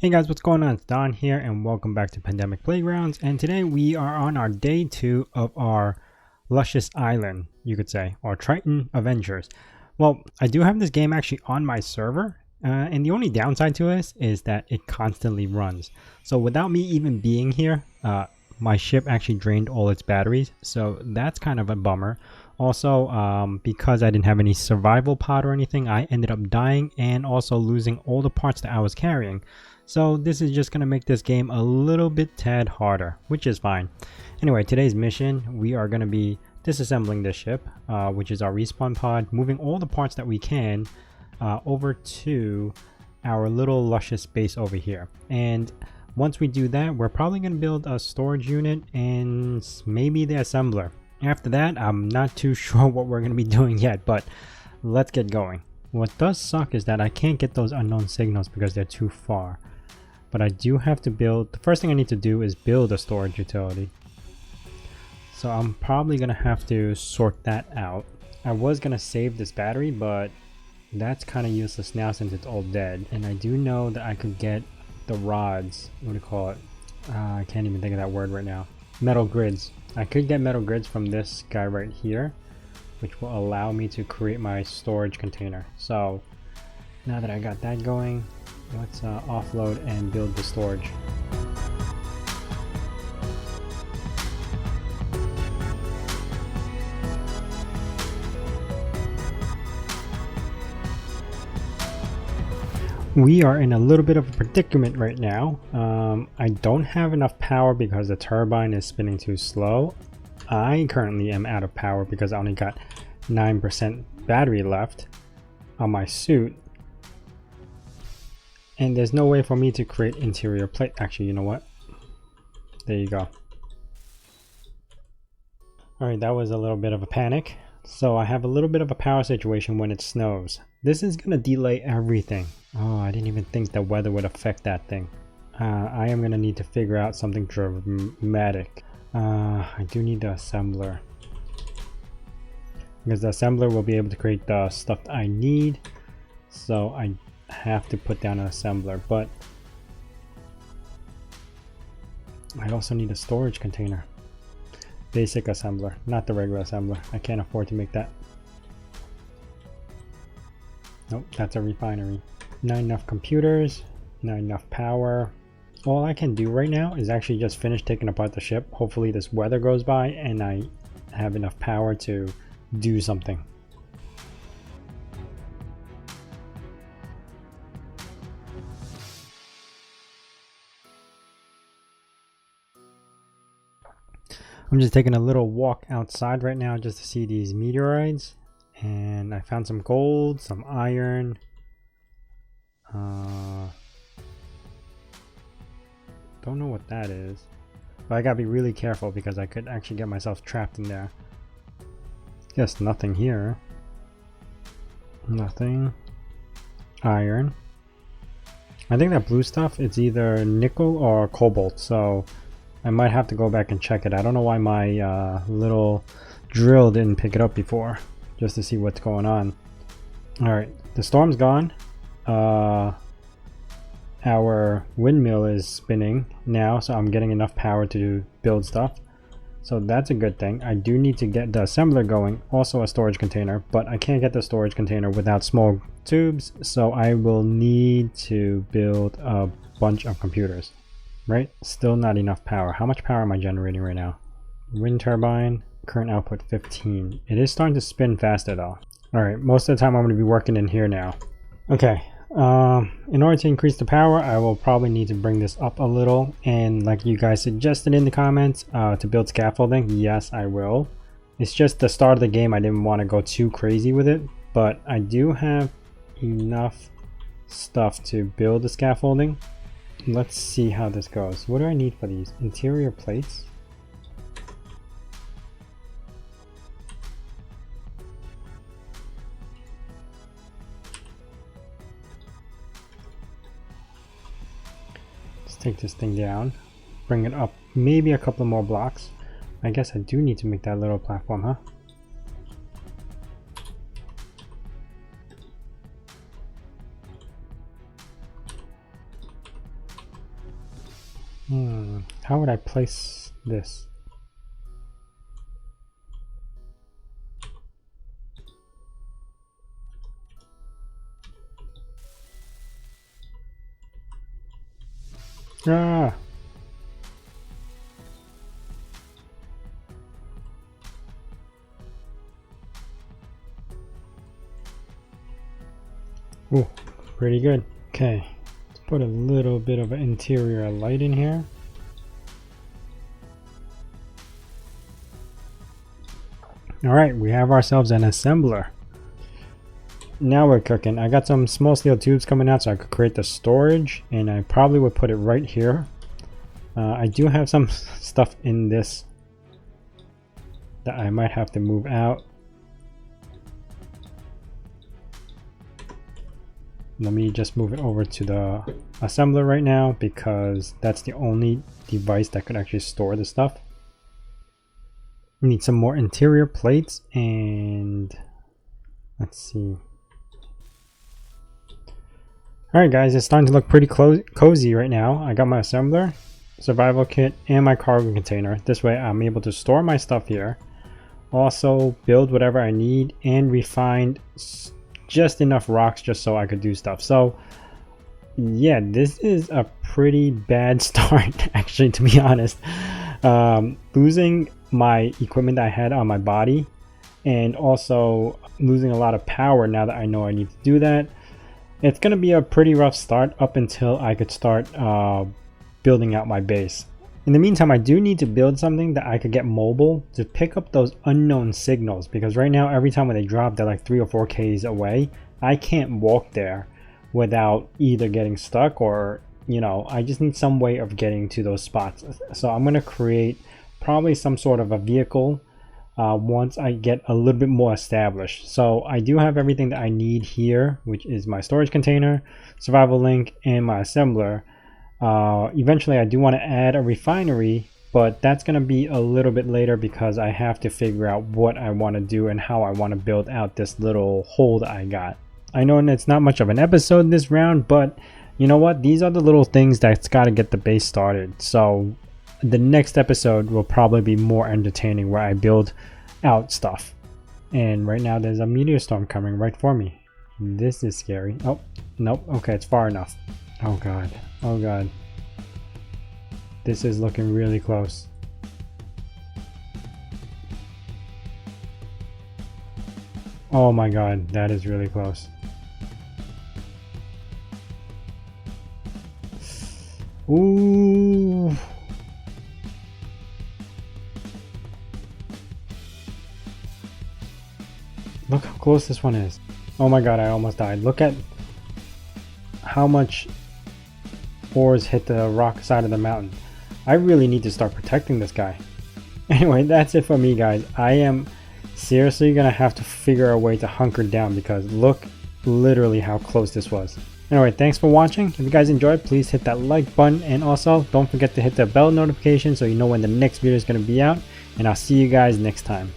Hey guys, what's going on? It's Don here and welcome back to Pandemic Playgrounds, and today we are on our day 2 of our Luscious Island, you could say, or Triton Adventures. Well, I do have this game actually on my server, and the only downside to this is that it constantly runs. So without me even being here, my ship actually drained all its batteries, so that's kind of a bummer. Also, because I didn't have any survival pod or anything, I ended up dying and also losing all the parts that I was carrying. So this is just going to make this game a little bit tad harder, which is fine. Anyway, today's mission, we are going to be disassembling this ship, which is our respawn pod, moving all the parts that we can over to our little luscious base over here. And once we do that, we're probably going to build a storage unit and maybe the assembler. After that, I'm not too sure what we're going to be doing yet, but let's get going. What does suck is that I can't get those unknown signals because they're too far. But I do have to build, the first thing I need to do is build a storage utility. So I'm probably going to have to sort that out. I was going to save this battery, but that's kind of useless now since it's all dead. And I do know that I could get the rods, what do you call it? I can't even think of that word right now. Metal grids. I could get metal grids from this guy right here, which will allow me to create my storage container. So now that I got that going, let's offload and build the storage. We are in a little bit of a predicament right now. I don't have enough power because the turbine is spinning too slow. I currently am out of power because I only got 9% battery left on my suit. And there's no way for me to create interior plate. Actually, you know what? There you go. Alright, that was a little bit of a panic. So I have a little bit of a power situation when it snows. This is going to delay everything. Oh, I didn't even think the weather would affect that thing. I am going to need to figure out something dramatic. I do need the assembler. Because the assembler will be able to create the stuff that I need. So I have to put down an assembler, but I also need a storage container. Basic assembler, not the regular assembler. I can't afford to make that. Nope, that's a refinery. Not enough computers, not enough power. All I can do right now is actually just finish taking apart the ship. Hopefully this weather goes by and I have enough power to do something. I'm just taking a little walk outside right now just to see these meteoroids, and I found some gold, some iron. Don't know what that is, but I gotta be really careful because I could actually get myself trapped in there. Guess nothing here. Nothing. Iron. I think that blue stuff, it's either nickel or cobalt, so I might have to go back and check it. I don't know why my little drill didn't pick it up before, just to see what's going on. Alright, the storm's gone. Our windmill is spinning now, so I'm getting enough power to build stuff. So that's a good thing. I do need to get the assembler going, also a storage container, but I can't get the storage container without small tubes, so I will need to build a bunch of computers. Right? Still not enough power. How much power am I generating right now? Wind turbine, current output 15. It is starting to spin faster though. Alright, most of the time I'm going to be working in here now. Okay, in order to increase the power, I will probably need to bring this up a little. And like you guys suggested in the comments, to build scaffolding, yes I will. It's just the start of the game, I didn't want to go too crazy with it. But I do have enough stuff to build the scaffolding. Let's see how this goes. What do I need for these? Interior plates? Let's take this thing down. Bring it up maybe a couple more blocks. I guess I do need to make that little platform, huh? How would I place this? Ah! Ooh, pretty good. Okay, let's put a little bit of an interior light in here. Alright, we have ourselves an assembler. Now we're cooking. I got some small steel tubes coming out so I could create the storage, and I probably would put it right here. I do have some stuff in this that I might have to move out. Let me just move it over to the assembler right now because that's the only device that could actually store the stuff. We need some more interior plates, and let's see. Alright guys, it's starting to look pretty cozy right now. I got my assembler, survival kit, and my cargo container. This way I'm able to store my stuff here. Also build whatever I need and refine just enough rocks just so I could do stuff. So yeah, this is a pretty bad start actually, to be honest. Losing my equipment that I had on my body and also losing a lot of power now that I know I need to do that. It's going to be a pretty rough start up until I could start building out my base. In the meantime, I do need to build something that I could get mobile to pick up those unknown signals, because right now every time when they drop, they're like 3 or 4 Ks away. I can't walk there without either getting stuck or, you know, I just need some way of getting to those spots. So I'm going to create probably some sort of a vehicle once I get a little bit more established. So I do have everything that I need here, which is my storage container, survival link, and my assembler. Eventually I do want to add a refinery, but that's going to be a little bit later because I have to figure out what I want to do and how I want to build out this little hole that I got. I know it's not much of an episode this round, but you know what? These are the little things that's got to get the base started. So the next episode will probably be more entertaining where I build out stuff. And right now there's a meteor storm coming right for me. This is scary. Oh, nope. Okay, it's far enough. Oh god. Oh god. This is looking really close. Oh my god, that is really close. Ooh. Look how close this one is. Oh my god, I almost died. Look at how much ores hit the rock side of the mountain. I really need to start protecting this guy. Anyway, that's it for me, guys. I am seriously gonna have to figure a way to hunker down because look literally how close this was. Anyway, thanks for watching. If you guys enjoyed, please hit that like button, and also don't forget to hit the bell notification so you know when the next video is going to be out, and I'll see you guys next time.